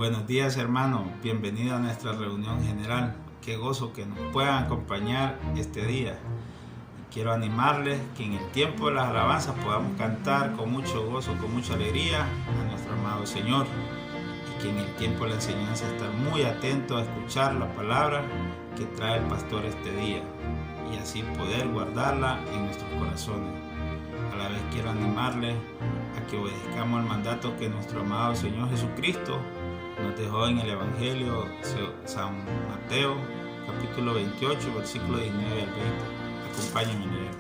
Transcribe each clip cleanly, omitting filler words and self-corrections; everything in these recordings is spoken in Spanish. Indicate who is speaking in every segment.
Speaker 1: Buenos días, hermano. Bienvenido a nuestra reunión general. Qué gozo que nos puedan acompañar este día. Quiero animarles que en el tiempo de las alabanzas podamos cantar con mucho gozo, con mucha alegría a nuestro amado Señor. Y que en el tiempo de la enseñanza estar muy atentos a escuchar la palabra que trae el pastor este día y así poder guardarla en nuestros corazones. A la vez quiero animarles a que obedezcamos el mandato que nuestro amado Señor Jesucristo nos dejó en el Evangelio San Mateo, capítulo 28, versículo 19 al 20. Acompáñenme a leer.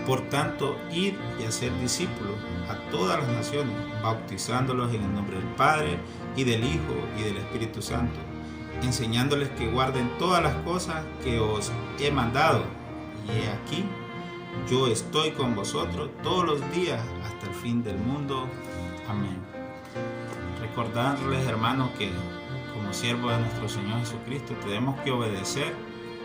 Speaker 1: Por tanto, id y hacer discípulos a todas las naciones, bautizándolos en el nombre del Padre, y del Hijo, y del Espíritu Santo, enseñándoles que guarden todas las cosas que os he mandado. Y he aquí, yo estoy con vosotros todos los días hasta el fin del mundo. Amén. Recordarles, hermanos, que como siervos de nuestro Señor Jesucristo tenemos que obedecer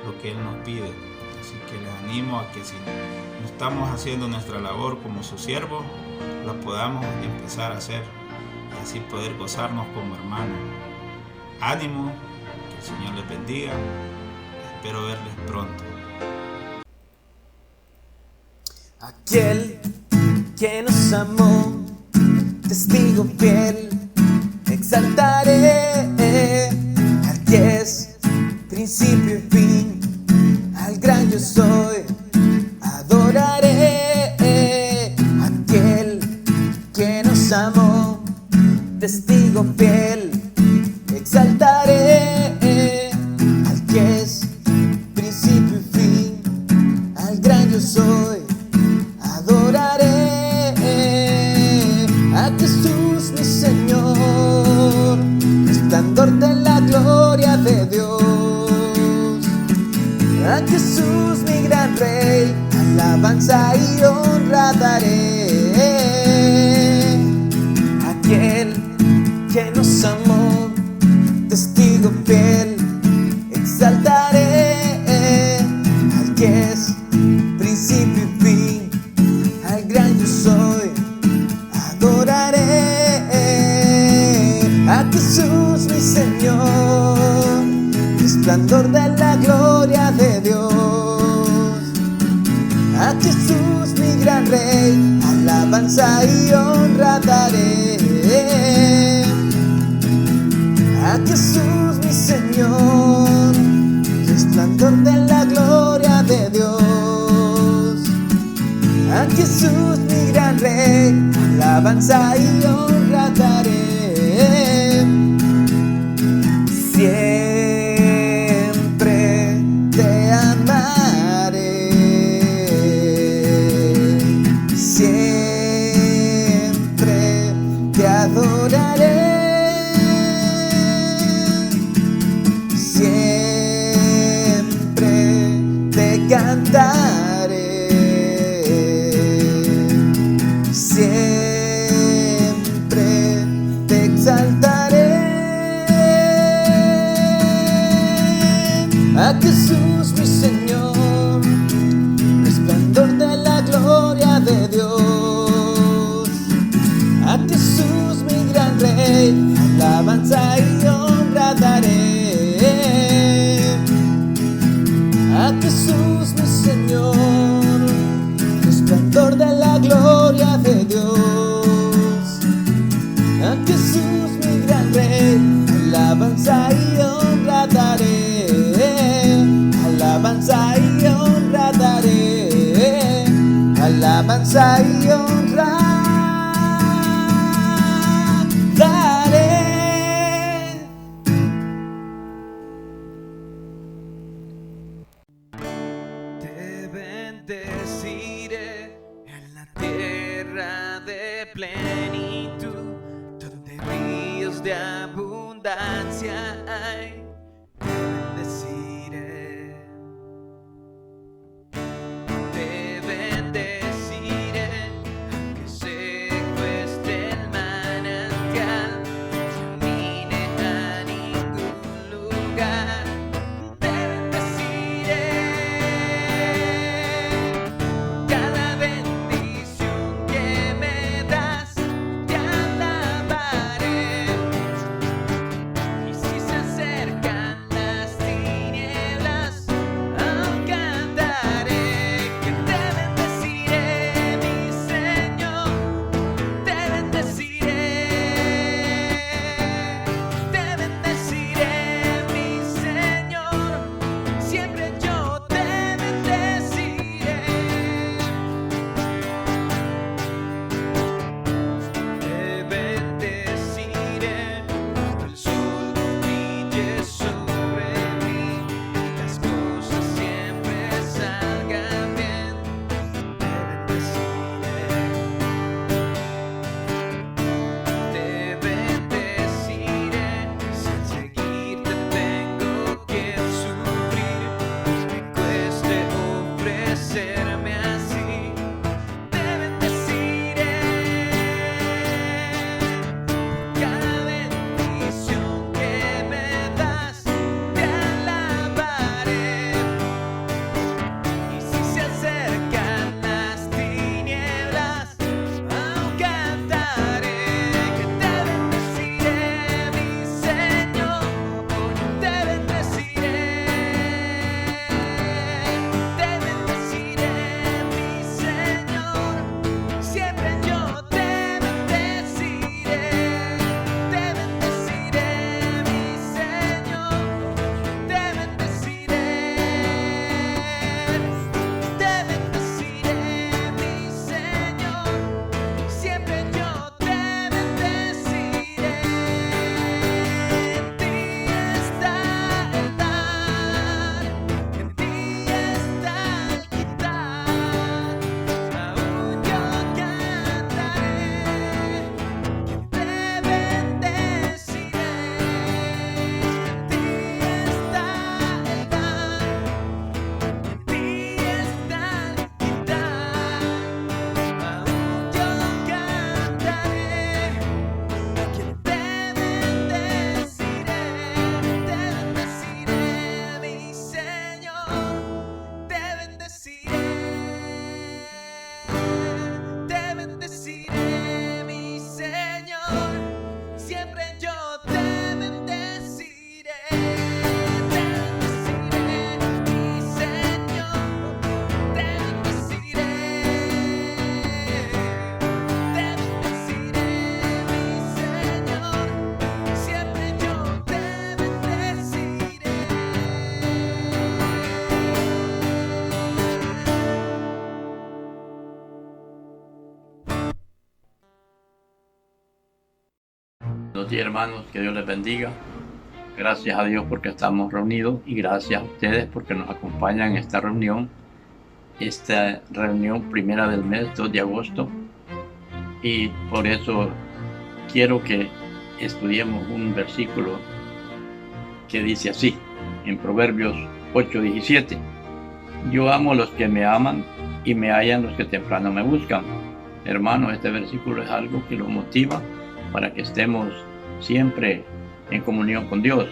Speaker 1: lo que Él nos pide. Así que les animo a que si no estamos haciendo nuestra labor como sus siervos, la podamos empezar a hacer y así poder gozarnos como hermanos. Ánimo, que el Señor les bendiga. Espero verles pronto.
Speaker 2: Aquel que nos amó, testigo fiel, exaltaré al que es principio y fin, al gran yo soy, adoraré. Aquel que nos amó, testigo fiel, exaltaré al que es principio y fin, al gran yo soy, adoraré. A Jesús mi Señor, resplandor de la gloria de Dios. A Jesús mi gran Rey, alabanza y honra daré. Aquel que nos amó, testigo fiel, exaltaré al que es principio y fin, al gran yo soy, adoraré. A Jesús mi Señor, resplandor de la gloria de Dios. A Jesús mi gran Rey, alabanza y honra daré. A Jesús mi Señor, resplandor de la gloria de Dios. A Jesús mi gran Rey, alabanza y honra daré. Siempre te amaré, siempre te adoraré, siempre te cantaré, siempre te exaltaré. A Jesús mi Señor, resplandor de la gloria de Dios. A Jesús mi gran Rey, alabanza y honra daré. A Jesús mi Señor, resplandor de la gloria de Dios. A Jesús mi gran Rey, alabanza y honra daré. Alabanza y honra daré, alabanza y honra daré. Te bendeciré en la tierra de plenitud, donde ríos de abundancia hay. Te bendeciré. Te bendeciré, aunque seco esté el manantial, no camine a ningún lugar. Te bendeciré, cada bendición que me das, te alabaré.
Speaker 3: Buenos días, hermanos, que Dios les bendiga. Gracias a Dios porque estamos reunidos y gracias a ustedes porque nos acompañan en esta reunión primera del mes, 2 de agosto. Y por eso quiero que estudiemos un versículo que dice así, en Proverbios 8:17. Yo amo a los que me aman y me hallan los que temprano me buscan. Hermano, este versículo es algo que los motiva para que estemos siempre en comunión con Dios.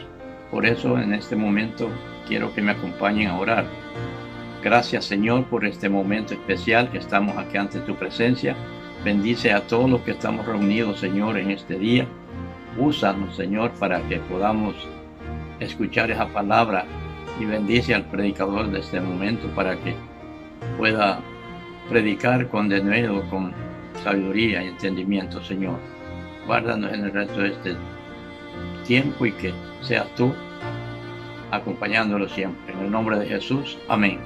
Speaker 3: Por eso en este momento quiero que me acompañen a orar. Gracias, Señor, por este momento especial que estamos aquí ante tu presencia. Bendice a todos los que estamos reunidos, Señor, en este día. Úsanos, Señor, para que podamos escuchar esa palabra y bendice al predicador de este momento para que pueda predicar con denuedo, con sabiduría y entendimiento, Señor. Guárdanos en el resto de este tiempo y que seas tú acompañándolo siempre. En el nombre de Jesús, amén.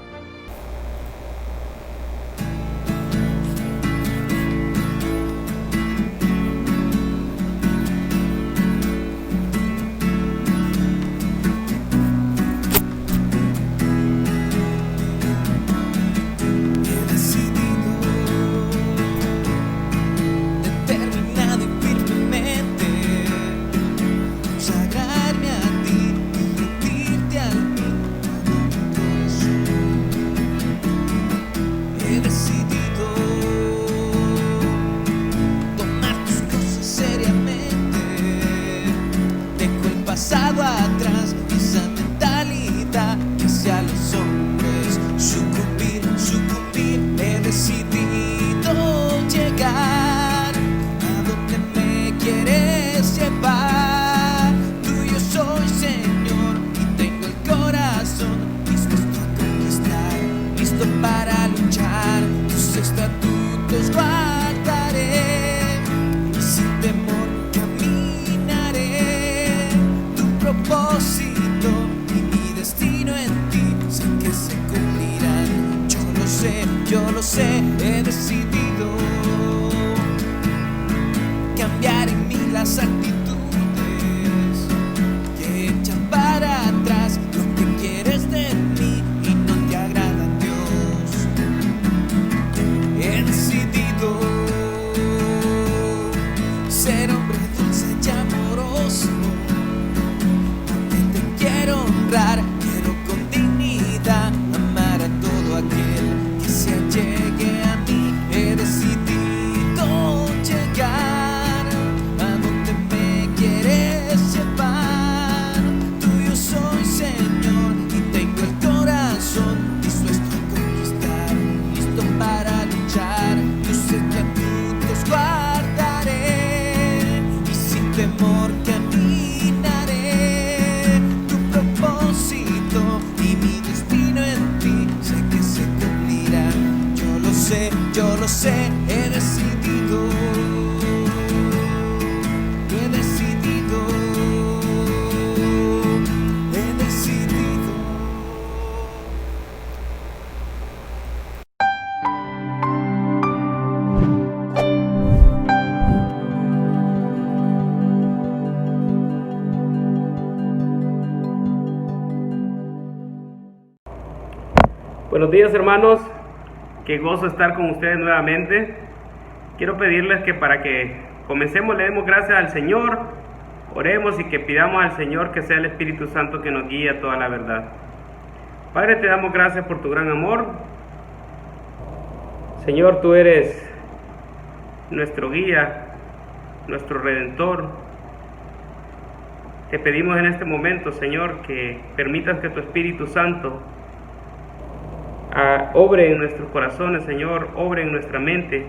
Speaker 2: Atrás, esa mentalidad que hacia los hombres sucumbir, he decidido llegar a donde me quieres llevar. Tuyo soy, Señor, y tengo el corazón dispuesto a conquistar, listo para luchar. Tus estatutos guardaré y sin temor propósito y mi destino en ti, sé que se cumplirán. Yo lo sé, he decidido cambiar en mí las actitudes que echan para atrás lo que quieres de mí y no te agrada, Dios. He decidido ser hombre dulce y amoroso. Quiero con dignidad amar a todo aquel que se allegue a mí. He decidido llegar a donde me quieres llevar. Tuyo soy, Señor, y tengo el corazón dispuesto a conquistar, listo para luchar. Tus estatutos guardaré y sin temor yo lo sé, he decidido, he decidido.
Speaker 4: Buenos días, hermanos. Qué gozo estar con ustedes nuevamente. Quiero pedirles que para que comencemos le demos gracias al Señor, oremos y que pidamos al Señor que sea el Espíritu Santo que nos guíe a toda la verdad. Padre, te damos gracias por tu gran amor. Señor, tú eres nuestro guía, nuestro Redentor. Te pedimos en este momento, Señor, que permitas que tu Espíritu Santo obre en nuestros corazones, Señor, obre en nuestra mente,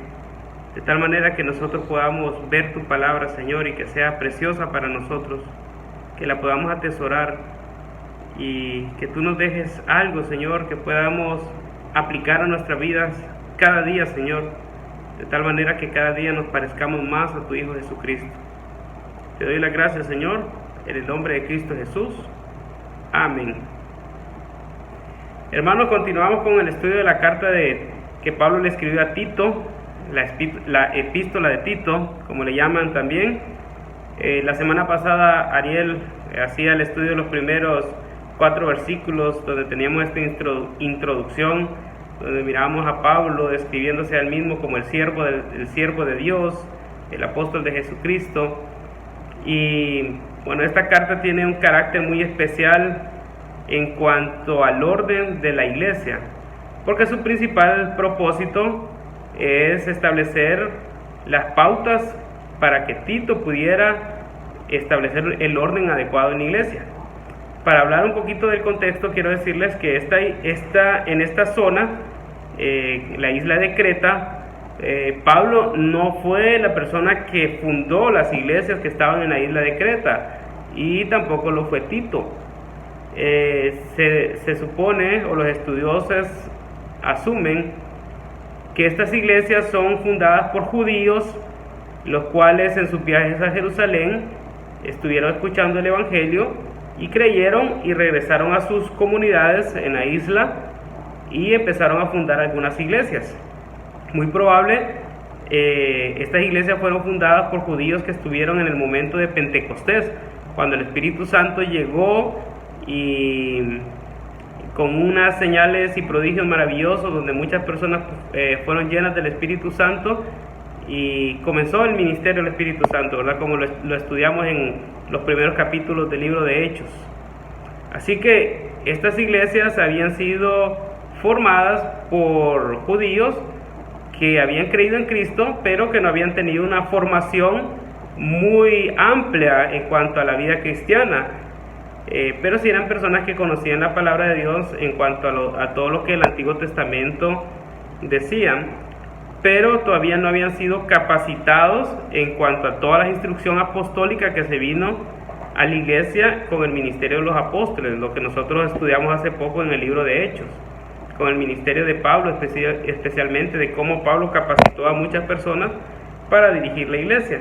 Speaker 4: de tal manera que nosotros podamos ver tu palabra, Señor, y que sea preciosa para nosotros, que la podamos atesorar y que tú nos dejes algo, Señor, que podamos aplicar a nuestras vidas cada día, Señor, de tal manera que cada día nos parezcamos más a tu Hijo Jesucristo. Te doy las gracias, Señor, en el nombre de Cristo Jesús. Amén. Hermanos, continuamos con el estudio de la carta que Pablo le escribió a Tito, la epístola de Tito, como le llaman también. La semana pasada Ariel hacía el estudio de los primeros 4 versículos donde teníamos esta introducción, donde mirábamos a Pablo describiéndose a él mismo como el siervo de Dios, el apóstol de Jesucristo. Y bueno, esta carta tiene un carácter muy especial en cuanto al orden de la iglesia, porque su principal propósito es establecer las pautas para que Tito pudiera establecer el orden adecuado en la iglesia. Para hablar un poquito del contexto, quiero decirles que en esta zona, la isla de Creta, Pablo no fue la persona que fundó las iglesias que estaban en la isla de Creta, y tampoco lo fue Tito. Se supone, o los estudiosos asumen, que estas iglesias son fundadas por judíos, los cuales en sus viajes a Jerusalén estuvieron escuchando el evangelio y creyeron y regresaron a sus comunidades en la isla y empezaron a fundar algunas iglesias. Muy probable, estas iglesias fueron fundadas por judíos que estuvieron en el momento de Pentecostés, cuando el Espíritu Santo llegó y con unas señales y prodigios maravillosos, donde muchas personas fueron llenas del Espíritu Santo, y comenzó el ministerio del Espíritu Santo, ¿verdad? Como lo estudiamos en los primeros capítulos del libro de Hechos. Así que estas iglesias habían sido formadas por judíos que habían creído en Cristo, pero que no habían tenido una formación muy amplia en cuanto a la vida cristiana, pero sí eran personas que conocían la palabra de Dios en cuanto a todo lo que el Antiguo Testamento decía, pero todavía no habían sido capacitados en cuanto a toda la instrucción apostólica que se vino a la iglesia con el ministerio de los apóstoles, lo que nosotros estudiamos hace poco en el libro de Hechos, con el ministerio de Pablo, especialmente de cómo Pablo capacitó a muchas personas para dirigir la iglesia.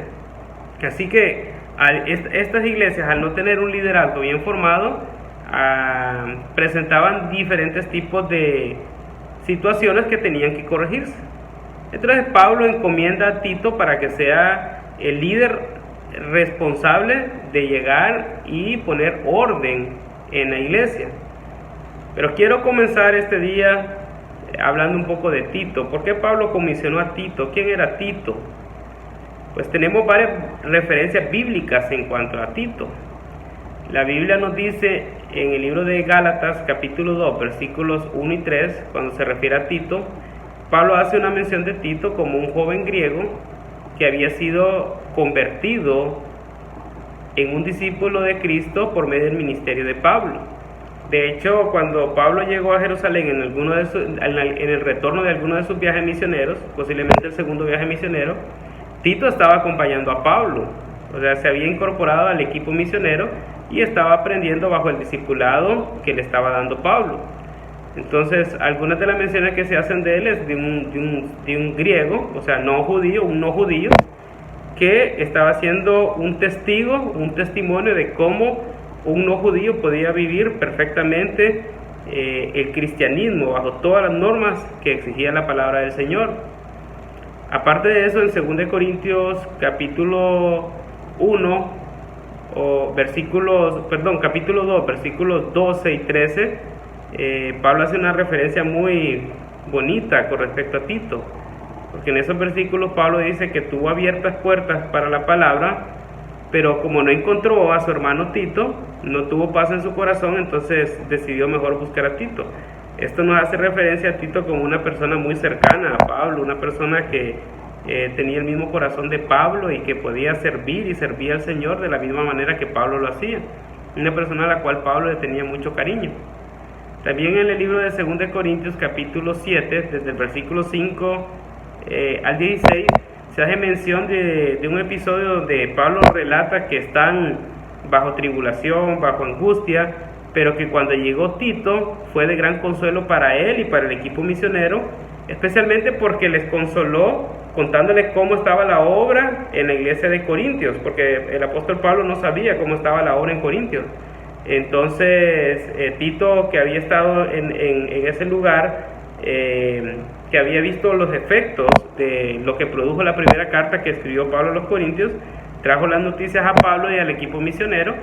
Speaker 4: Así que estas iglesias, al no tener un liderazgo bien formado, presentaban diferentes tipos de situaciones que tenían que corregirse. Entonces Pablo encomienda a Tito para que sea el líder responsable de llegar y poner orden en la iglesia. Pero quiero comenzar este día hablando un poco de Tito. ¿Por qué Pablo comisionó a Tito? ¿Quién era Tito? Pues tenemos varias referencias bíblicas en cuanto a Tito. La Biblia nos dice en el libro de Gálatas, capítulo 2, versículos 1 y 3, cuando se refiere a Tito, Pablo hace una mención de Tito como un joven griego que había sido convertido en un discípulo de Cristo por medio del ministerio de Pablo. De hecho, cuando Pablo llegó a Jerusalén en el retorno de alguno de sus viajes misioneros, posiblemente el segundo viaje misionero, Tito estaba acompañando a Pablo, o sea, se había incorporado al equipo misionero y estaba aprendiendo bajo el discipulado que le estaba dando Pablo. Entonces, algunas de las menciones que se hacen de él es de un griego, o sea, un no judío, que estaba siendo un testimonio de cómo un no judío podía vivir perfectamente el cristianismo bajo todas las normas que exigía la palabra del Señor. Aparte de eso, en 2 Corintios capítulo 1, capítulo 2, versículos 12 y 13, Pablo hace una referencia muy bonita con respecto a Tito, porque en esos versículos Pablo dice que tuvo abiertas puertas para la palabra, pero como no encontró a su hermano Tito, no tuvo paz en su corazón, entonces decidió mejor buscar a Tito. Esto nos hace referencia a Tito como una persona muy cercana a Pablo, una persona que tenía el mismo corazón de Pablo y que podía servir y servía al Señor de la misma manera que Pablo lo hacía. Una persona a la cual Pablo le tenía mucho cariño. También en el libro de 2 Corintios capítulo 7, desde el versículo 5 al 16, se hace mención de un episodio donde Pablo relata que están bajo tribulación, bajo angustia, pero que cuando llegó Tito fue de gran consuelo para él y para el equipo misionero, especialmente porque les consoló contándoles cómo estaba la obra en la iglesia de Corintios, porque el apóstol Pablo no sabía cómo estaba la obra en Corintios. Entonces Tito, que había estado en ese lugar, que había visto los efectos de lo que produjo la primera carta que escribió Pablo a los Corintios, trajo las noticias a Pablo y al equipo misionero,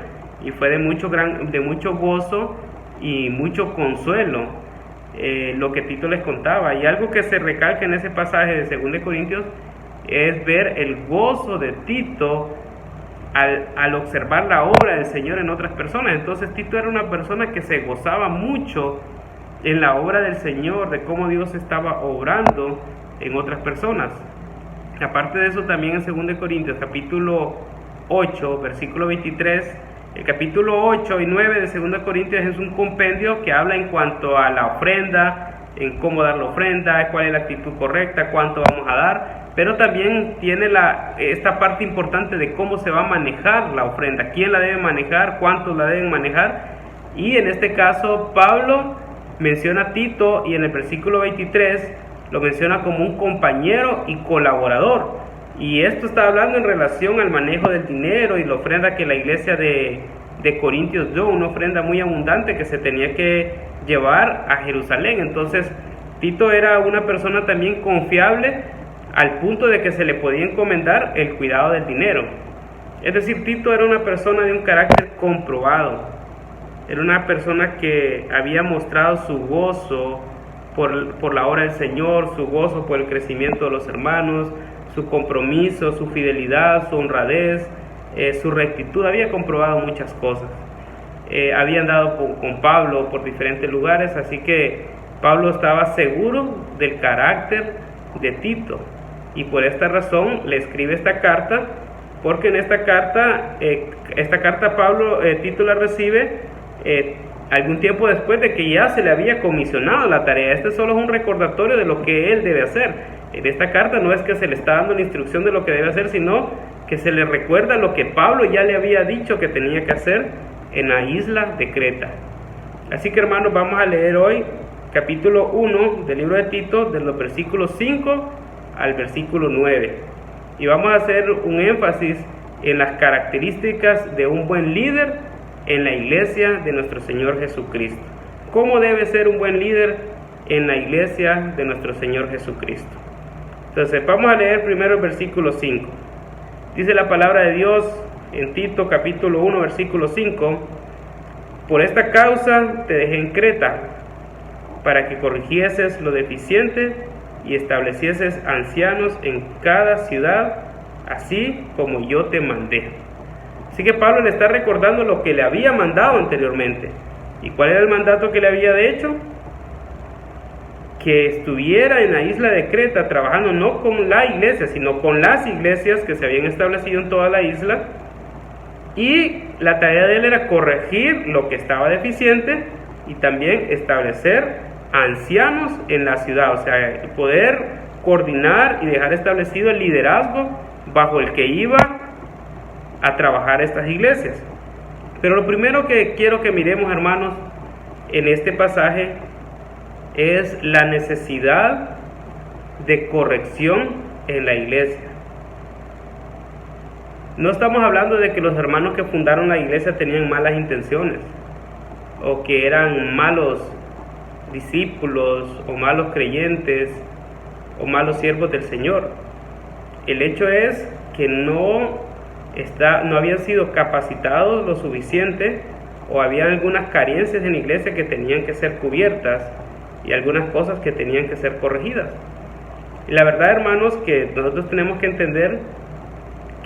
Speaker 4: y fue de mucho gozo y mucho consuelo lo que Tito les contaba. Y algo que se recalca en ese pasaje de 2 Corintios es ver el gozo de Tito al observar la obra del Señor en otras personas. Entonces Tito era una persona que se gozaba mucho en la obra del Señor, de cómo Dios estaba obrando en otras personas. Aparte de eso, también en 2 Corintios capítulo 8, versículo 23, el capítulo 8 y 9 de 2 Corintios es un compendio que habla en cuanto a la ofrenda, en cómo dar la ofrenda, cuál es la actitud correcta, cuánto vamos a dar, pero también tiene esta parte importante de cómo se va a manejar la ofrenda, quién la debe manejar, cuántos la deben manejar. Y en este caso Pablo menciona a Tito, y en el versículo 23 lo menciona como un compañero y colaborador. Y esto está hablando en relación al manejo del dinero y la ofrenda que la iglesia de Corintios dio, una ofrenda muy abundante que se tenía que llevar a Jerusalén. Entonces Tito era una persona también confiable, al punto de que se le podía encomendar el cuidado del dinero. Es decir, Tito era una persona de un carácter comprobado, era una persona que había mostrado su gozo por la obra del Señor, su gozo por el crecimiento de los hermanos, su compromiso, su fidelidad, su honradez, su rectitud. Había comprobado muchas cosas. Había andado con Pablo por diferentes lugares, así que Pablo estaba seguro del carácter de Tito, y por esta razón le escribe esta carta, porque en esta carta Tito la recibe algún tiempo después de que ya se le había comisionado la tarea. Este solo es un recordatorio de lo que él debe hacer. En esta carta no es que se le está dando la instrucción de lo que debe hacer, sino que se le recuerda lo que Pablo ya le había dicho que tenía que hacer en la isla de Creta. Así que, hermanos, vamos a leer hoy capítulo 1 del libro de Tito, de los versículos 5 al versículo 9, y vamos a hacer un énfasis en las características de un buen líder en la iglesia de nuestro Señor Jesucristo. ¿Cómo debe ser un buen líder en la iglesia de nuestro Señor Jesucristo? Entonces vamos a leer primero el versículo 5. Dice la palabra de Dios en Tito capítulo 1 versículo 5: por esta causa te dejé en Creta, para que corrigieses lo deficiente y establecieses ancianos en cada ciudad, así como yo te mandé. Así que Pablo le está recordando lo que le había mandado anteriormente. ¿Y cuál era el mandato que le había hecho? Que estuviera en la isla de Creta trabajando no con la iglesia, sino con las iglesias que se habían establecido en toda la isla. Y la tarea de él era corregir lo que estaba deficiente y también establecer ancianos en la ciudad, o sea, poder coordinar y dejar establecido el liderazgo bajo el que iba a trabajar estas iglesias. Pero lo primero que quiero que miremos, hermanos, en este pasaje es la necesidad de corrección en la iglesia. No estamos hablando de que los hermanos que fundaron la iglesia tenían malas intenciones, o que eran malos discípulos, o malos creyentes, o malos siervos del Señor. El hecho es que no habían sido capacitados lo suficiente, o había algunas carencias en la iglesia que tenían que ser cubiertas, y algunas cosas que tenían que ser corregidas. Y la verdad, hermanos, que nosotros tenemos que entender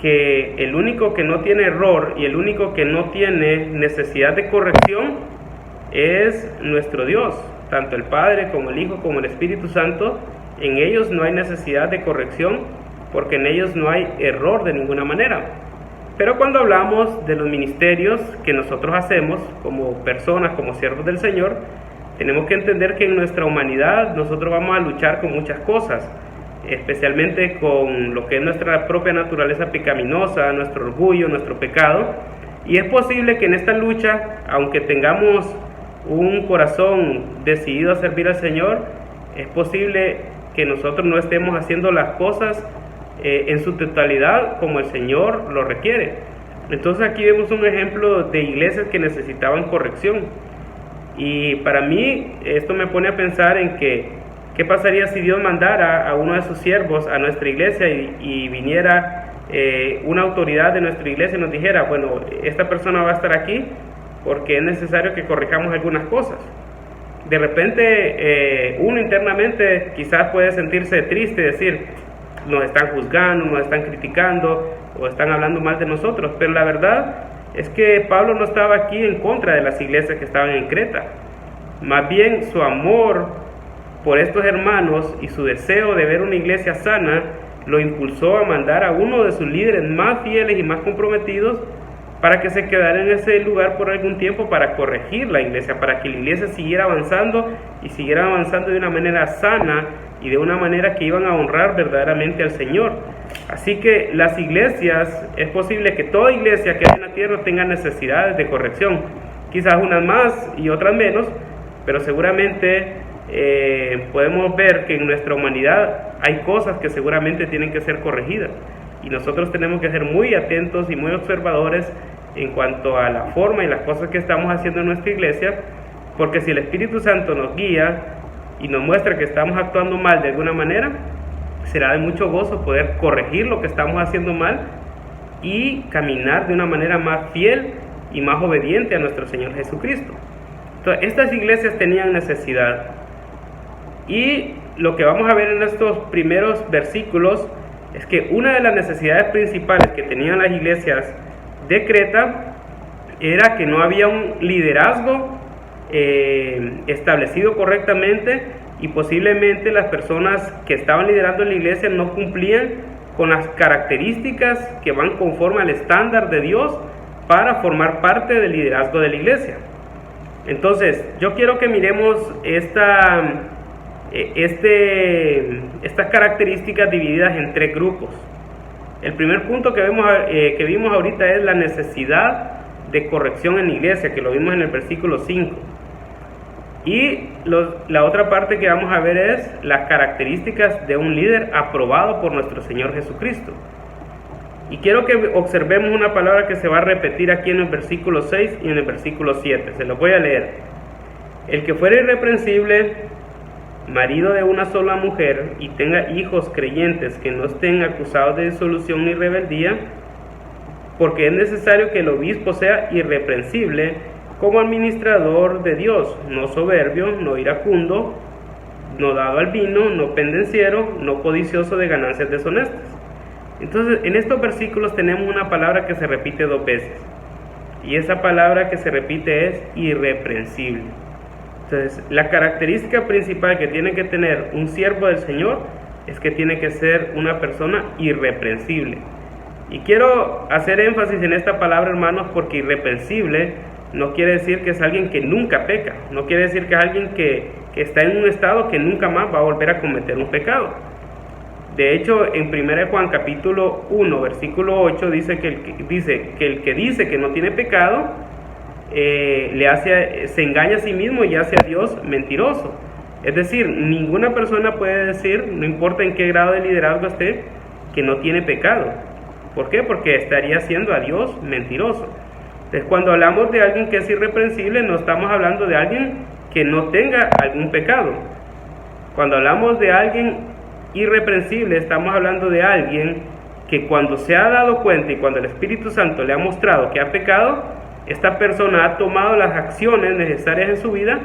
Speaker 4: que el único que no tiene error y el único que no tiene necesidad de corrección es nuestro Dios. Tanto el Padre como el Hijo como el Espíritu Santo, en ellos no hay necesidad de corrección, porque en ellos no hay error de ninguna manera. Pero cuando hablamos de los ministerios que nosotros hacemos como personas, como siervos del Señor, tenemos que entender que en nuestra humanidad nosotros vamos a luchar con muchas cosas, especialmente con lo que es nuestra propia naturaleza pecaminosa, nuestro orgullo, nuestro pecado. Y es posible que en esta lucha, aunque tengamos un corazón decidido a servir al Señor, es posible que nosotros no estemos haciendo las cosas en su totalidad como el Señor lo requiere. Entonces aquí vemos un ejemplo de iglesias que necesitaban corrección. Y para mí esto me pone a pensar en que ¿qué pasaría si Dios mandara a uno de sus siervos a nuestra iglesia y viniera una autoridad de nuestra iglesia nos dijera, bueno, esta persona va a estar aquí porque es necesario que corrijamos algunas cosas. De repente uno internamente quizás puede sentirse triste, decir, nos están juzgando, nos están criticando o están hablando mal de nosotros, pero la verdad es que Pablo no estaba aquí en contra de las iglesias que estaban en Creta. Más bien su amor por estos hermanos y su deseo de ver una iglesia sana lo impulsó a mandar a uno de sus líderes más fieles y más comprometidos para que se quedara en ese lugar por algún tiempo para corregir la iglesia, para que la iglesia siguiera avanzando y siguiera avanzando de una manera sana y de una manera que iban a honrar verdaderamente al Señor. Así que las iglesias, es posible que toda iglesia que hay en la tierra tenga necesidades de corrección, quizás unas más y otras menos, pero seguramente podemos ver que en nuestra humanidad hay cosas que seguramente tienen que ser corregidas y nosotros tenemos que ser muy atentos y muy observadores en cuanto a la forma y las cosas que estamos haciendo en nuestra iglesia, porque si el Espíritu Santo nos guía y nos muestra que estamos actuando mal de alguna manera, será de mucho gozo poder corregir lo que estamos haciendo mal y caminar de una manera más fiel y más obediente a nuestro Señor Jesucristo. Entonces, estas iglesias tenían necesidad. Y lo que vamos a ver en estos primeros versículos es que una de las necesidades principales que tenían las iglesias de Creta era que no había un liderazgo establecido correctamente y posiblemente las personas que estaban liderando la iglesia no cumplían con las características que van conforme al estándar de Dios para formar parte del liderazgo de la iglesia. Entonces, yo quiero que miremos estas características divididas en tres grupos. El primer punto que vimos ahorita es la necesidad de corrección en la iglesia, que lo vimos en el versículo 5. Y la otra parte que vamos a ver es las características de un líder aprobado por nuestro Señor Jesucristo. Y quiero que observemos una palabra que se va a repetir aquí en el versículo 6 y en el versículo 7. Se los voy a leer. El que fuera irreprensible, marido de una sola mujer, y tenga hijos creyentes que no estén acusados de disolución ni rebeldía, porque es necesario que el obispo sea irreprensible como administrador de Dios, no soberbio, no iracundo, no dado al vino, no pendenciero, no codicioso de ganancias deshonestas. Entonces, en estos versículos tenemos una palabra que se repite 2 veces, y esa palabra que se repite es irreprensible. Entonces, la característica principal que tiene que tener un siervo del Señor es que tiene que ser una persona irreprensible. Y quiero hacer énfasis en esta palabra, hermanos, porque irreprensible no quiere decir que es alguien que nunca peca, no quiere decir que es alguien que está en un estado que nunca más va a volver a cometer un pecado. De hecho, en 1 Juan capítulo 1, versículo 8, dice que el que dice que no tiene pecado, se engaña a sí mismo y hace a Dios mentiroso. Es decir, ninguna persona puede decir, no importa en qué grado de liderazgo esté, que no tiene pecado. ¿Por qué? Porque estaría haciendo a Dios mentiroso. Entonces, cuando hablamos de alguien que es irreprensible, no estamos hablando de alguien que no tenga algún pecado. Cuando hablamos de alguien irreprensible, estamos hablando de alguien que cuando se ha dado cuenta y cuando el Espíritu Santo le ha mostrado que ha pecado, esta persona ha tomado las acciones necesarias en su vida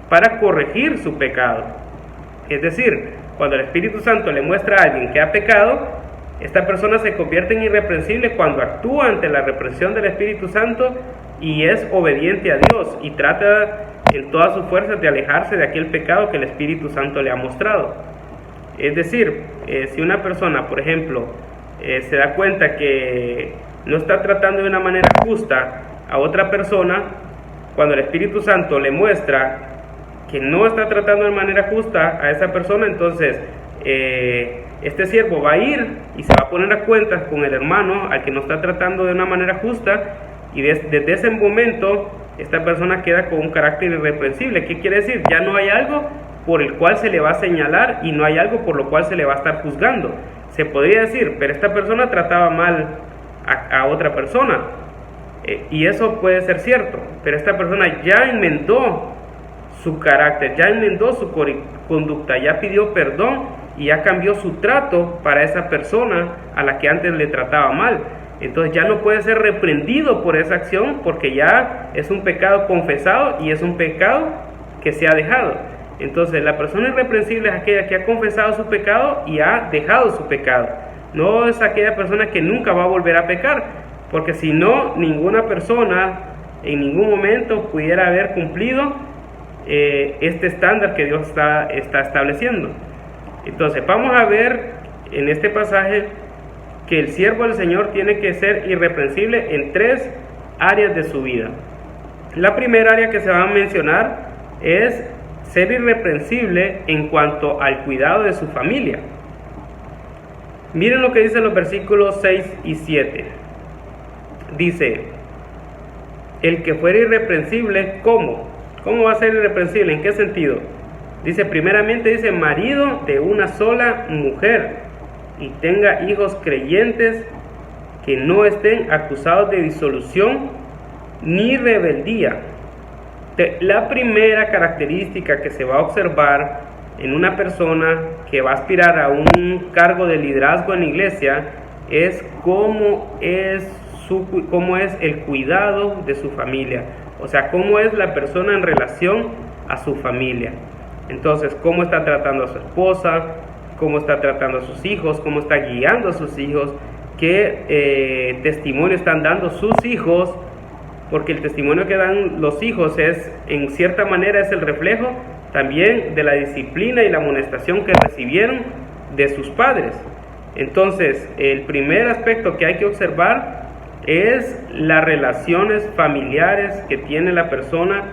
Speaker 4: para corregir su pecado. Es decir, cuando el Espíritu Santo le muestra a alguien que ha pecado, esta persona se convierte en irreprensible cuando actúa ante la represión del Espíritu Santo y es obediente a Dios y trata en todas sus fuerzas de alejarse de aquel pecado que el Espíritu Santo le ha mostrado. Es decir, si una persona, por ejemplo, se da cuenta que no está tratando de una manera justa a otra persona, cuando el Espíritu Santo le muestra que no está tratando de manera justa a esa persona, entonces este siervo va a ir y se va a poner a cuentas con el hermano al que no está tratando de una manera justa, y desde ese momento esta persona queda con un carácter irreprensible. ¿Qué quiere decir? Ya no hay algo por el cual se le va a señalar y no hay algo por lo cual se le va a estar juzgando. Se podría decir, pero esta persona trataba mal a otra persona, y eso puede ser cierto, pero esta persona ya enmendó su carácter, ya enmendó su conducta, ya pidió perdón y ya cambió su trato para esa persona a la que antes le trataba mal. Entonces ya no puede ser reprendido por esa acción porque ya es un pecado confesado y es un pecado que se ha dejado. Entonces la persona irreprensible es aquella que ha confesado su pecado y ha dejado su pecado. No es aquella persona que nunca va a volver a pecar, porque si no, ninguna persona en ningún momento pudiera haber cumplido este estándar que Dios está estableciendo. Entonces vamos a ver en este pasaje que el siervo del Señor tiene que ser irreprensible en 3 áreas de su vida. La primera área que se va a mencionar es ser irreprensible en cuanto al cuidado de su familia. Miren lo que dicen los versículos 6 y 7. Dice, el que fuera irreprensible, ¿cómo? ¿Cómo va a ser irreprensible? ¿En qué sentido? Dice, primeramente dice, marido de una sola mujer, y tenga hijos creyentes que no estén acusados de disolución ni rebeldía. La primera característica que se va a observar en una persona que va a aspirar a un cargo de liderazgo en la iglesia es cómo es el cuidado de su familia, o sea, cómo es la persona en relación a su familia. Entonces, cómo está tratando a su esposa, cómo está tratando a sus hijos, cómo está guiando a sus hijos, qué testimonio están dando sus hijos, porque el testimonio que dan los hijos es, en cierta manera, es el reflejo también de la disciplina y la amonestación que recibieron de sus padres. Entonces, el primer aspecto que hay que observar es las relaciones familiares que tiene la persona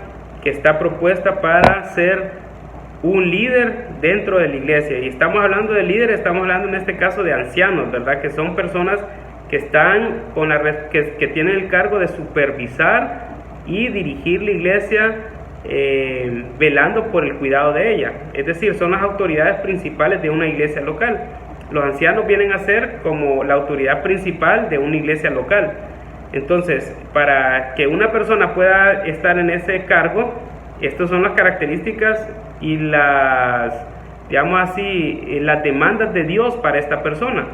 Speaker 4: que está propuesta para ser un líder dentro de la iglesia. Y estamos hablando de líderes, estamos hablando en este caso de ancianos, ¿verdad? Que son personas que están que tienen el cargo de supervisar y dirigir la iglesia, velando por el cuidado de ella. Es decir, son las autoridades principales de una iglesia local. Los ancianos vienen a ser como la autoridad principal de una iglesia local. Entonces, para que una persona pueda estar en ese cargo, estas son las características y las demandas de Dios para esta persona.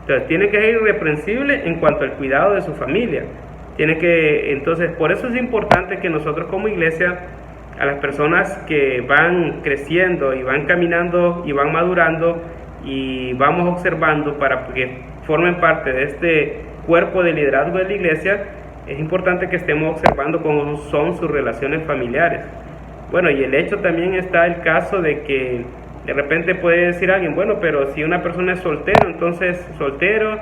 Speaker 4: Entonces tiene que ser irreprensible en cuanto al cuidado de su familia. Entonces, por eso es importante que nosotros como iglesia, a las personas que van creciendo y van caminando y van madurando y vamos observando para que formen parte de este cuerpo de liderazgo de la iglesia, es importante que estemos observando cómo son sus relaciones familiares. Bueno, y el hecho también está el caso de que de repente puede decir alguien, bueno, pero si una persona es soltero, entonces soltero,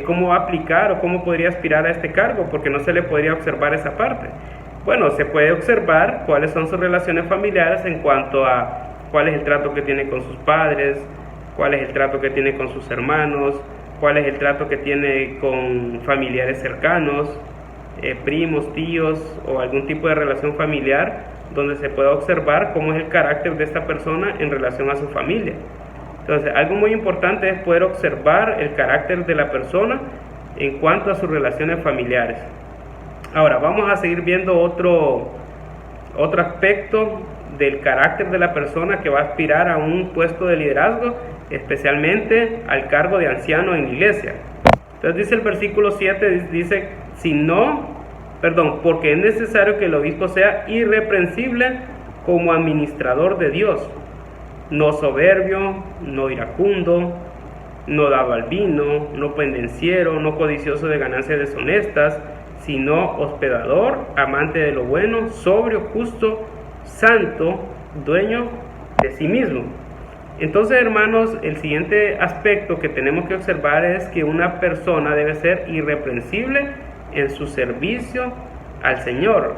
Speaker 4: ¿cómo va a aplicar o cómo podría aspirar a este cargo? Porque no se le podría observar esa parte. Bueno, se puede observar cuáles son sus relaciones familiares en cuanto a cuál es el trato que tiene con sus padres, cuál es el trato que tiene con sus hermanos, cuál es el trato que tiene con familiares cercanos, primos, tíos o algún tipo de relación familiar, donde se puede observar cómo es el carácter de esta persona en relación a su familia. Entonces, algo muy importante es poder observar el carácter de la persona en cuanto a sus relaciones familiares. Ahora, vamos a seguir viendo otro aspecto del carácter de la persona que va a aspirar a un puesto de liderazgo, especialmente al cargo de anciano en la iglesia. Entonces dice el versículo 7, dice, porque es necesario que el obispo sea irreprensible como administrador de Dios, no soberbio, no iracundo, no dado al vino, no pendenciero, no codicioso de ganancias deshonestas, sino hospedador, amante de lo bueno, sobrio, justo, santo, dueño de sí mismo. Entonces, hermanos, el siguiente aspecto que tenemos que observar es que una persona debe ser irreprensible en su servicio al Señor.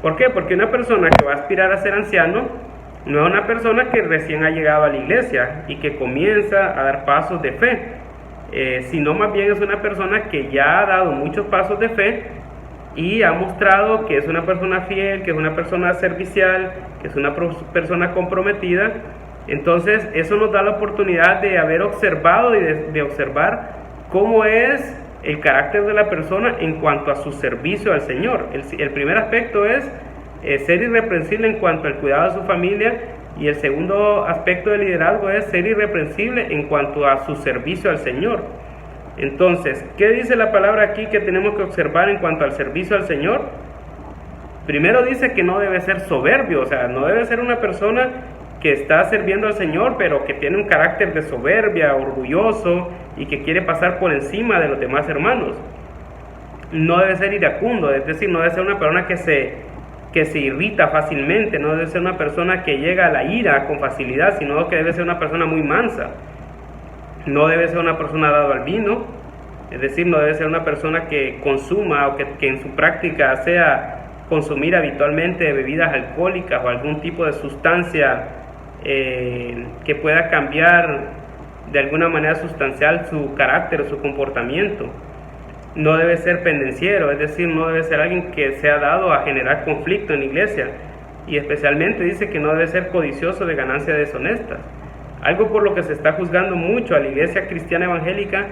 Speaker 4: ¿Por qué? Porque una persona que va a aspirar a ser anciano no es una persona que recién ha llegado a la iglesia y que comienza a dar pasos de fe, sino más bien es una persona que ya ha dado muchos pasos de fe y ha mostrado que es una persona fiel, que es una persona servicial, que es una persona comprometida. Entonces eso nos da la oportunidad de haber observado y de observar cómo es el carácter de la persona en cuanto a su servicio al Señor. El primer aspecto es ser irreprensible en cuanto al cuidado de su familia Y el segundo aspecto del liderazgo es ser irreprensible en cuanto a su servicio al Señor. Entonces, ¿qué dice la palabra aquí que tenemos que observar en cuanto al servicio al Señor? Primero dice que no debe ser soberbio, o sea, no debe ser una persona que está sirviendo al Señor, pero que tiene un carácter de soberbia, orgulloso, y que quiere pasar por encima de los demás hermanos. No debe ser iracundo, es decir, no debe ser una persona que se irrita fácilmente, no debe ser una persona que llega a la ira con facilidad, sino que debe ser una persona muy mansa. No debe ser una persona dada al vino, es decir, no debe ser una persona que consuma o que en su práctica sea consumir habitualmente bebidas alcohólicas o algún tipo de sustancia que pueda cambiar de alguna manera sustancial su carácter o su comportamiento. No debe ser pendenciero, es decir, no debe ser alguien que sea dado a generar conflicto en la iglesia, y especialmente dice que no debe ser codicioso de ganancias deshonestas. Algo por lo que se está juzgando mucho a la iglesia cristiana evangélica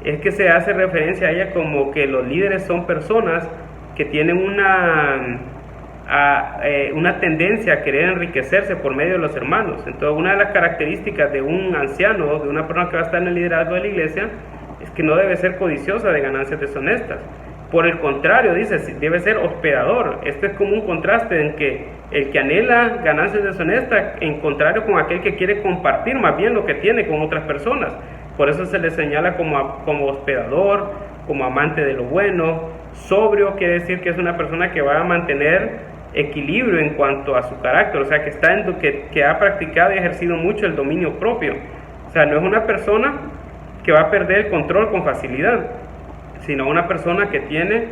Speaker 4: es que se hace referencia a ella como que los líderes son personas que tienen una tendencia a querer enriquecerse por medio de los hermanos. Entonces, una de las características de un anciano, de una persona que va a estar en el liderazgo de la iglesia, es que no debe ser codiciosa de ganancias deshonestas. Por el contrario, dice, debe ser hospedador. Este es como un contraste en que el que anhela ganancias deshonestas, en contrario con aquel que quiere compartir más bien lo que tiene con otras personas. Por eso se le señala como hospedador, como amante de lo bueno. Sobrio quiere decir que es una persona que va a mantener equilibrio en cuanto a su carácter, o sea, que ha practicado y ejercido mucho el dominio propio. O sea, no es una persona que va a perder el control con facilidad, sino una persona que tiene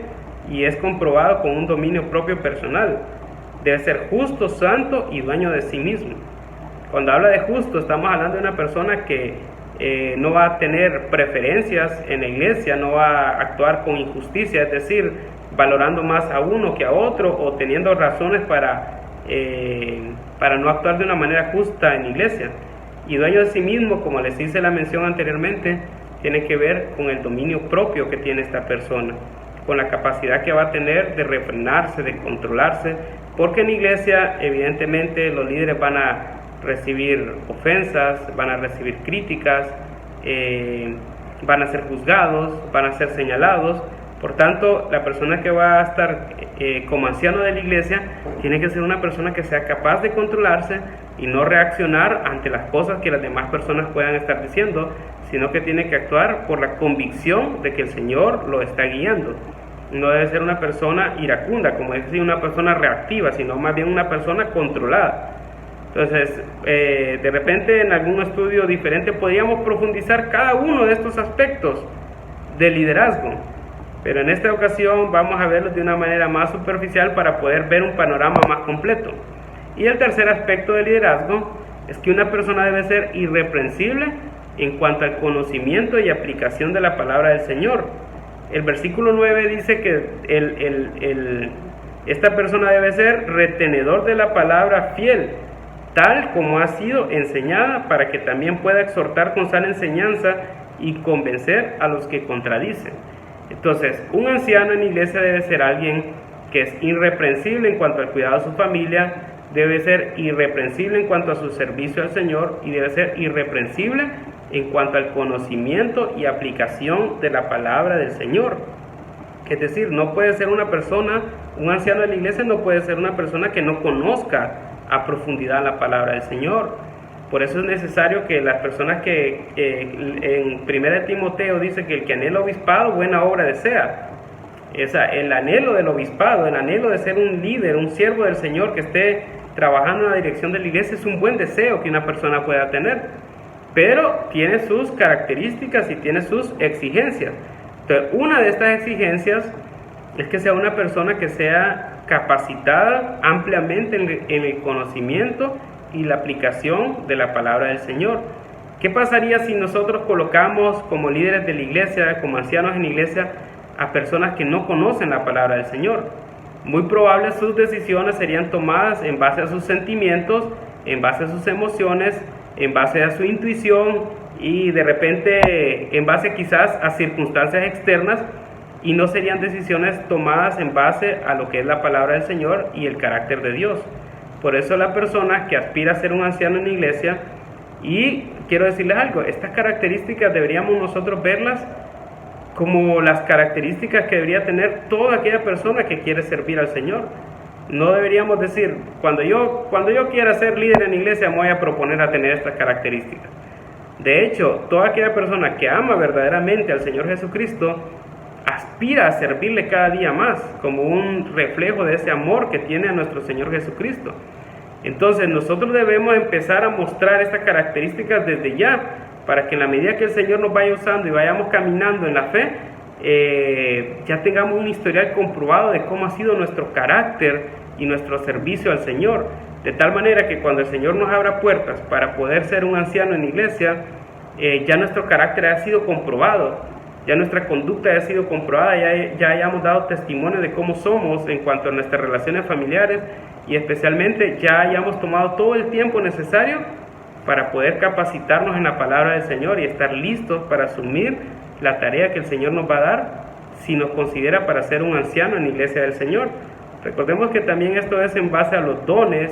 Speaker 4: y es comprobado con un dominio propio personal. Debe ser justo, santo y dueño de sí mismo. Cuando habla de justo, estamos hablando de una persona que no va a tener preferencias en la iglesia, no va a actuar con injusticia, es decir, valorando más a uno que a otro o teniendo razones para no actuar de una manera justa en la iglesia. Y dueño de sí mismo, como les hice la mención anteriormente, tiene que ver con el dominio propio que tiene esta persona, con la capacidad que va a tener de refrenarse, de controlarse, porque en la iglesia evidentemente los líderes van a recibir ofensas, van a recibir críticas, van a ser juzgados, van a ser señalados. Por tanto, la persona que va a estar como anciano de la iglesia tiene que ser una persona que sea capaz de controlarse y no reaccionar ante las cosas que las demás personas puedan estar diciendo, sino que tiene que actuar por la convicción de que el Señor lo está guiando. No debe ser una persona iracunda, como decir, una persona reactiva, sino más bien una persona controlada. Entonces, de repente en algún estudio diferente podríamos profundizar cada uno de estos aspectos del liderazgo, pero en esta ocasión vamos a verlos de una manera más superficial para poder ver un panorama más completo. Y el tercer aspecto del liderazgo es que una persona debe ser irreprensible en cuanto al conocimiento y aplicación de la palabra del Señor. El versículo 9 dice que esta persona debe ser retenedor de la palabra fiel, tal como ha sido enseñada, para que también pueda exhortar con sana enseñanza y convencer a los que contradicen. Entonces, un anciano en la iglesia debe ser alguien que es irreprensible en cuanto al cuidado de su familia, debe ser irreprensible en cuanto a su servicio al Señor y debe ser irreprensible en cuanto al conocimiento y aplicación de la palabra del Señor. Es decir, no puede ser una persona, un anciano de la iglesia no puede ser una persona que no conozca a profundidad la palabra del Señor. Por eso es necesario que las personas que en 1 Timoteo dice que el que anhela obispado, buena obra desea. El anhelo del obispado, el anhelo de ser un líder, un siervo del Señor que esté trabajando en la dirección de la iglesia, es un buen deseo que una persona pueda tener, pero tiene sus características y tiene sus exigencias. Entonces, una de estas exigencias es que sea una persona que sea capacitada ampliamente en el conocimiento y la aplicación de la palabra del Señor. ¿Qué pasaría si nosotros colocamos como líderes de la iglesia, como ancianos en la iglesia, a personas que no conocen la palabra del Señor? Muy probable sus decisiones serían tomadas en base a sus sentimientos, en base a sus emociones, en base a su intuición y de repente en base quizás a circunstancias externas, y no serían decisiones tomadas en base a lo que es la palabra del Señor y el carácter de Dios. Por eso la persona que aspira a ser un anciano en la iglesia, y quiero decirles algo, estas características deberíamos nosotros verlas como las características que debería tener toda aquella persona que quiere servir al Señor. No deberíamos decir, cuando yo quiera ser líder en la iglesia me voy a proponer a tener estas características. De hecho, toda aquella persona que ama verdaderamente al Señor Jesucristo aspira a servirle cada día más, como un reflejo de ese amor que tiene a nuestro Señor Jesucristo. Entonces nosotros debemos empezar a mostrar estas características desde ya, para que en la medida que el Señor nos vaya usando y vayamos caminando en la fe, ya tengamos un historial comprobado de cómo ha sido nuestro carácter y nuestro servicio al Señor, de tal manera que cuando el Señor nos abra puertas para poder ser un anciano en la iglesia, ya nuestro carácter ha sido comprobado, ya nuestra conducta ha sido comprobada, ya hayamos dado testimonio de cómo somos en cuanto a nuestras relaciones familiares, y especialmente ya hayamos tomado todo el tiempo necesario para poder capacitarnos en la palabra del Señor y estar listos para asumir la tarea que el Señor nos va a dar si nos considera para ser un anciano en la iglesia del Señor. Recordemos que también esto es en base a los dones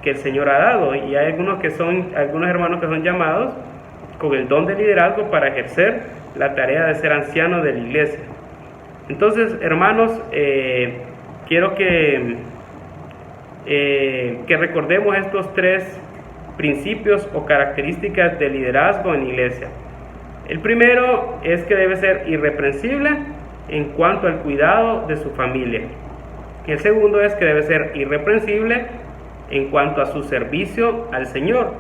Speaker 4: que el Señor ha dado, y hay algunos hermanos que son llamados con el don de liderazgo para ejercer la tarea de ser anciano de la iglesia. Entonces, hermanos, quiero que recordemos estos tres principios o características de liderazgo en la iglesia. El primero es que debe ser irreprensible en cuanto al cuidado de su familia. El segundo es que debe ser irreprensible en cuanto a su servicio al Señor.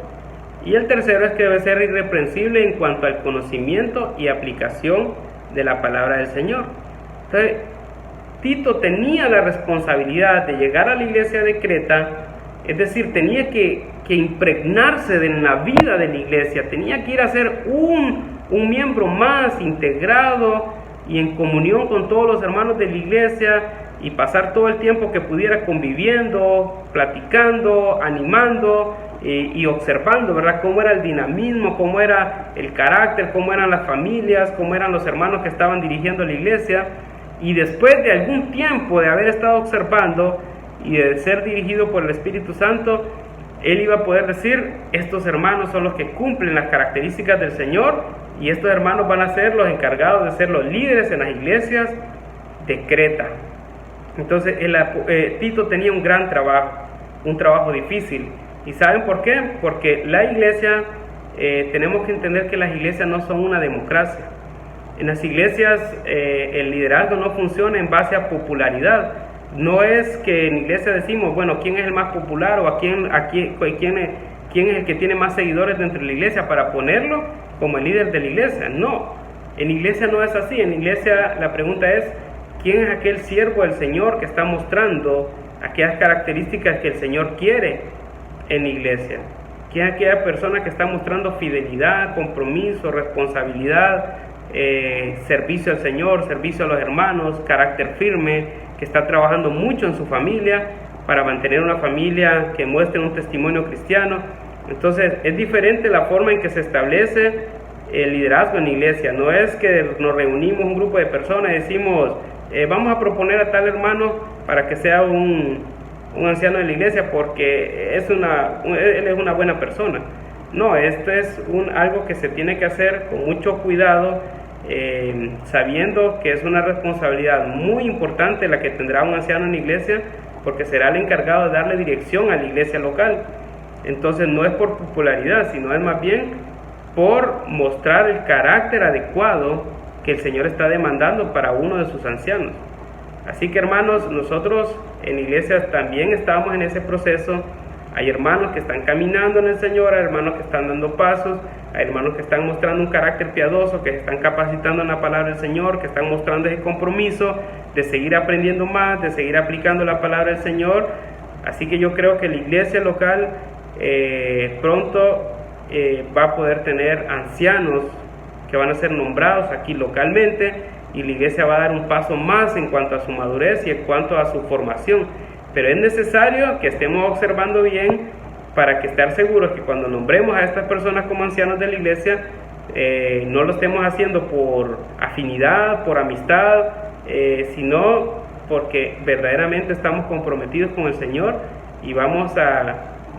Speaker 4: Y el tercero es que debe ser irreprensible en cuanto al conocimiento y aplicación de la palabra del Señor. Entonces, Tito tenía la responsabilidad de llegar a la iglesia de Creta, es decir, tenía que impregnarse de la vida de la iglesia, tenía que ir a ser un miembro más integrado y en comunión con todos los hermanos de la iglesia, y pasar todo el tiempo que pudiera conviviendo, platicando, animando y observando, ¿verdad?, cómo era el dinamismo, cómo era el carácter, cómo eran las familias, cómo eran los hermanos que estaban dirigiendo la iglesia. Y después de algún tiempo de haber estado observando y de ser dirigido por el Espíritu Santo, él iba a poder decir, estos hermanos son los que cumplen las características del Señor, y estos hermanos van a ser los encargados de ser los líderes en las iglesias de Creta. Entonces Tito tenía un gran trabajo, un trabajo difícil. ¿Y saben por qué? Porque la iglesia, tenemos que entender que las iglesias no son una democracia. En las iglesias el liderazgo no funciona en base a popularidad. No es que en la iglesia decimos, bueno, ¿quién es el más popular o quién es el que tiene más seguidores dentro de la iglesia para ponerlo como el líder de la iglesia? No, en la iglesia no es así. En la iglesia la pregunta es, ¿quién es aquel siervo del Señor que está mostrando aquellas características que el Señor quiere en la iglesia? ¿Quién es aquella persona que está mostrando fidelidad, compromiso, responsabilidad, servicio al Señor, servicio a los hermanos, carácter firme, que está trabajando mucho en su familia para mantener una familia que muestre un testimonio cristiano? Entonces es diferente la forma en que se establece el liderazgo en la iglesia. No es que nos reunimos un grupo de personas y decimos, vamos a proponer a tal hermano para que sea un anciano de la iglesia porque él es una buena persona. No, esto es algo que se tiene que hacer con mucho cuidado, sabiendo que es una responsabilidad muy importante la que tendrá un anciano en la iglesia, porque será el encargado de darle dirección a la iglesia local. Entonces no es por popularidad, sino es más bien por mostrar el carácter adecuado que el Señor está demandando para uno de sus ancianos. Así que, hermanos, nosotros en la iglesia también estamos en ese proceso. Hay hermanos que están caminando en el Señor, hay hermanos que están dando pasos, hay hermanos que están mostrando un carácter piadoso, que se están capacitando en la palabra del Señor, que están mostrando ese compromiso de seguir aprendiendo más, de seguir aplicando la palabra del Señor. Así que yo creo que la iglesia local pronto va a poder tener ancianos que van a ser nombrados aquí localmente, y la iglesia va a dar un paso más en cuanto a su madurez y en cuanto a su formación. Pero es necesario que estemos observando bien para que estar seguros que cuando nombremos a estas personas como ancianos de la iglesia, no lo estemos haciendo por afinidad, por amistad, sino porque verdaderamente estamos comprometidos con el Señor y vamos a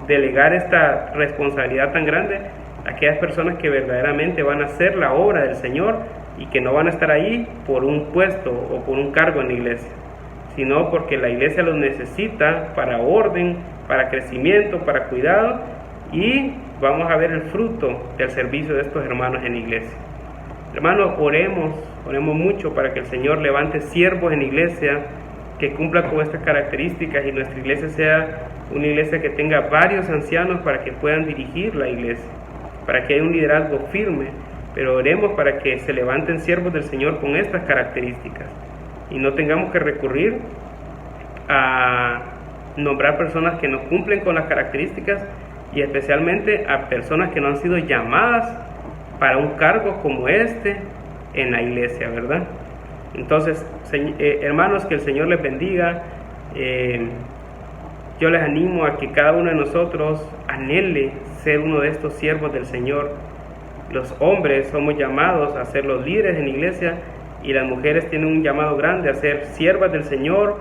Speaker 4: delegar esta responsabilidad tan grande a aquellas personas que verdaderamente van a hacer la obra del Señor y que no van a estar ahí por un puesto o por un cargo en la iglesia, sino porque la iglesia los necesita para orden, para crecimiento, para cuidado, y vamos a ver el fruto del servicio de estos hermanos en la iglesia. Hermanos, oremos mucho para que el Señor levante siervos en la iglesia que cumplan con estas características y nuestra iglesia sea una iglesia que tenga varios ancianos para que puedan dirigir la iglesia, para que haya un liderazgo firme, pero oremos para que se levanten siervos del Señor con estas características y no tengamos que recurrir a nombrar personas que no cumplen con las características, y especialmente a personas que no han sido llamadas para un cargo como este en la iglesia, ¿verdad? Entonces, hermanos, que el Señor les bendiga. Yo les animo a que cada uno de nosotros anhele ser uno de estos siervos del Señor. Los hombres somos llamados a ser los líderes en la iglesia, y las mujeres tienen un llamado grande a ser siervas del Señor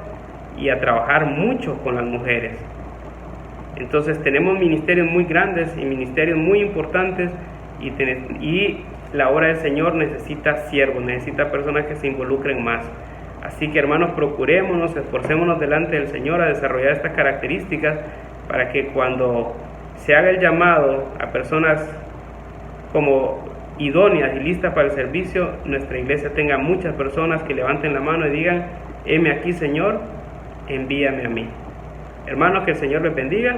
Speaker 4: y a trabajar mucho con las mujeres. Entonces tenemos ministerios muy grandes y ministerios muy importantes, y la obra del Señor necesita siervos, necesita personas que se involucren más. Así que, hermanos, procurémonos, esforcémonos delante del Señor a desarrollar estas características para que cuando se haga el llamado a personas como idóneas y listas para el servicio, nuestra iglesia tenga muchas personas que levanten la mano y digan: heme aquí, Señor, envíame a mí. Hermanos, que el Señor les bendiga.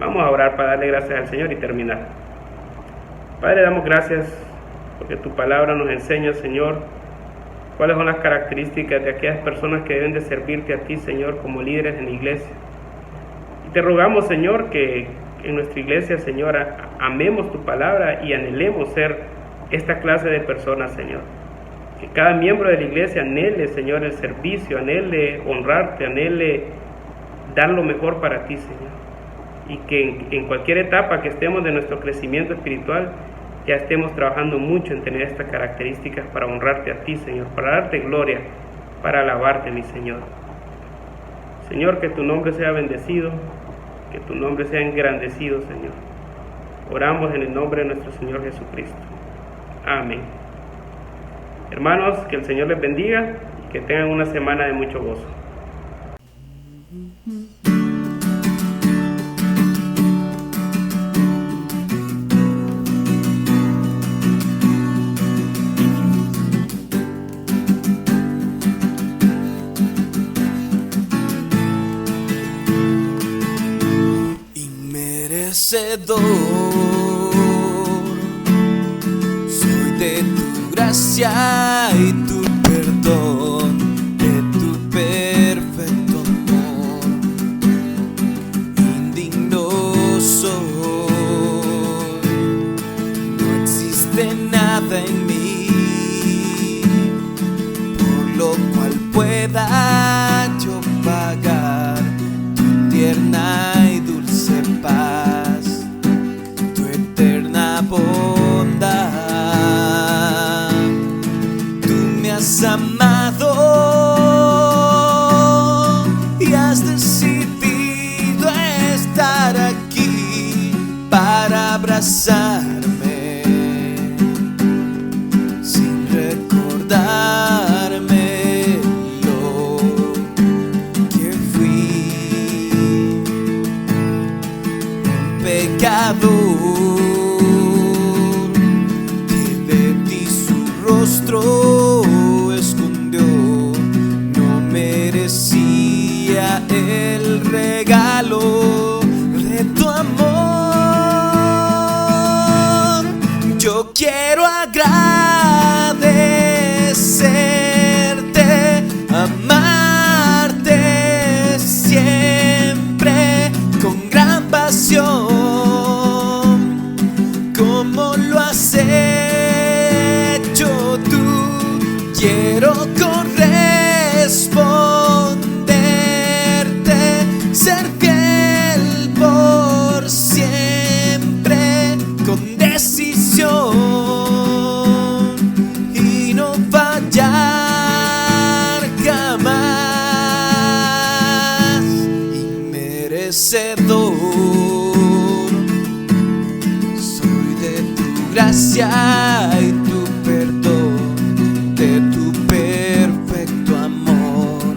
Speaker 4: Vamos a orar para darle gracias al Señor y terminar. Padre, damos gracias porque tu palabra nos enseña, Señor, cuáles son las características de aquellas personas que deben de servirte a ti, Señor, como líderes en la iglesia. Y te rogamos, Señor, que en nuestra iglesia, Señor, amemos tu palabra y anhelemos ser esta clase de personas, Señor. Que cada miembro de la iglesia anhele, Señor, el servicio, anhele honrarte, anhele dar lo mejor para ti, Señor. Y que en cualquier etapa que estemos de nuestro crecimiento espiritual, ya estemos trabajando mucho en tener estas características para honrarte a ti, Señor, para darte gloria, para alabarte, mi Señor. Señor, que tu nombre sea bendecido, que tu nombre sea engrandecido, Señor. Oramos en el nombre de nuestro Señor Jesucristo. Amén. Hermanos, que el Señor les bendiga y que tengan una semana de mucho gozo.
Speaker 2: Soy de tu gracia y tu perdón, de tu perfecto amor. Indigno soy, no existe nada en mí por lo cual pueda yo pagar tu tierna y dulce paz, tu eterna bondad. Tú me has amado y has decidido estar aquí para abrazarme sin recordarme lo que fui, un pecador que de ti su rostro escondió. No merecía el regalo de tu amor. Yo quiero agradecerte, amarte siempre con gran pasión, como lo has hecho tú. Quiero corresponderte, ser fiel por siempre con decisión. gracia y tu perdón, de tu perfecto amor.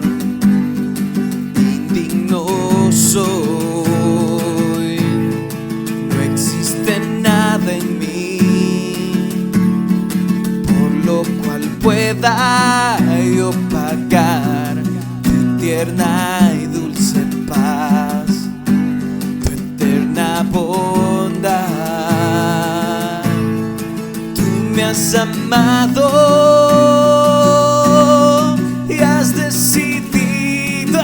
Speaker 2: Indigno soy, no existe nada en mí por lo cual pueda yo pagar tu tierna y dulce paz, tu eterna bondad. Tú me has amado y has decidido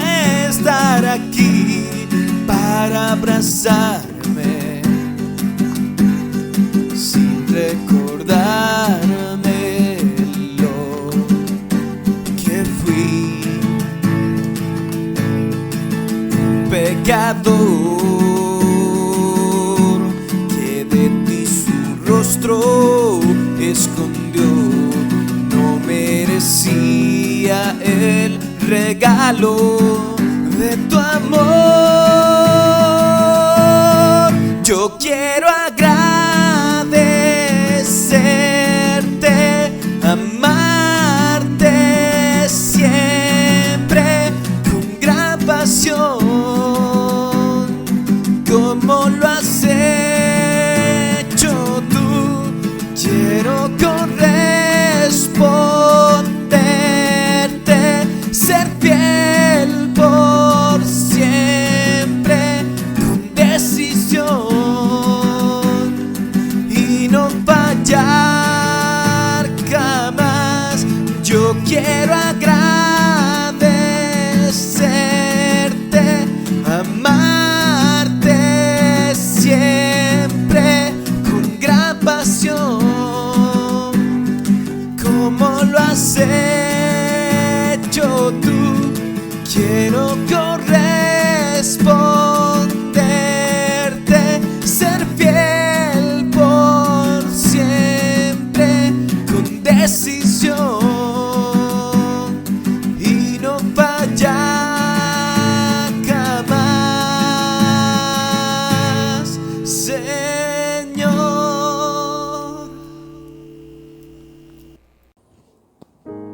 Speaker 2: estar aquí para abrazarme sin recordarme lo que fui. Un pecador que de ti su rostro escondió, no merecía el regalo de tu amor. Yo quiero agradecerte, amarte siempre con gran pasión, como lo has hecho tú. Quiero corresponderte, ser fiel por siempre con decisión y no fallar jamás. Yo quiero agradecerte, amarte siempre con gran pasión, como lo has hecho tú. Quiero corresponderte, ser fiel por siempre con decisión y no fallar jamás, Señor.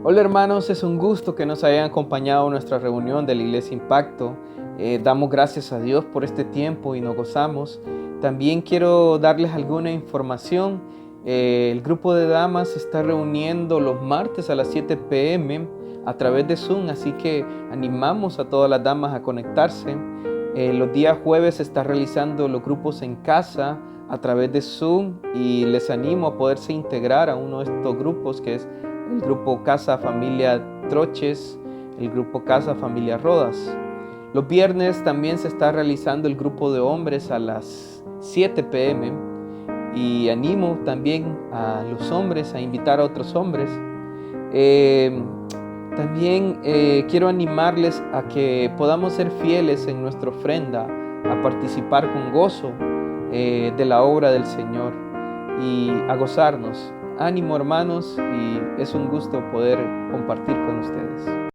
Speaker 5: Hola hermanos, es un gusto que nos hayan acompañado en nuestra reunión de la Iglesia Impacto. Damos gracias a Dios por este tiempo y nos gozamos. También quiero darles alguna información. El grupo de damas se está reuniendo los martes a las 7 p.m. a través de Zoom, así que animamos a todas las damas a conectarse. Los días jueves se está realizando los grupos en casa a través de Zoom y les animo a poderse integrar a uno de estos grupos, que es el grupo Casa Familia Troches, el grupo Casa Familia Rodas. Los viernes también se está realizando el grupo de hombres a las 7 p.m. y animo también a los hombres a invitar a otros hombres. También quiero animarles a que podamos ser fieles en nuestra ofrenda, a participar con gozo de la obra del Señor y a gozarnos. Ánimo hermanos, y es un gusto poder compartir con ustedes.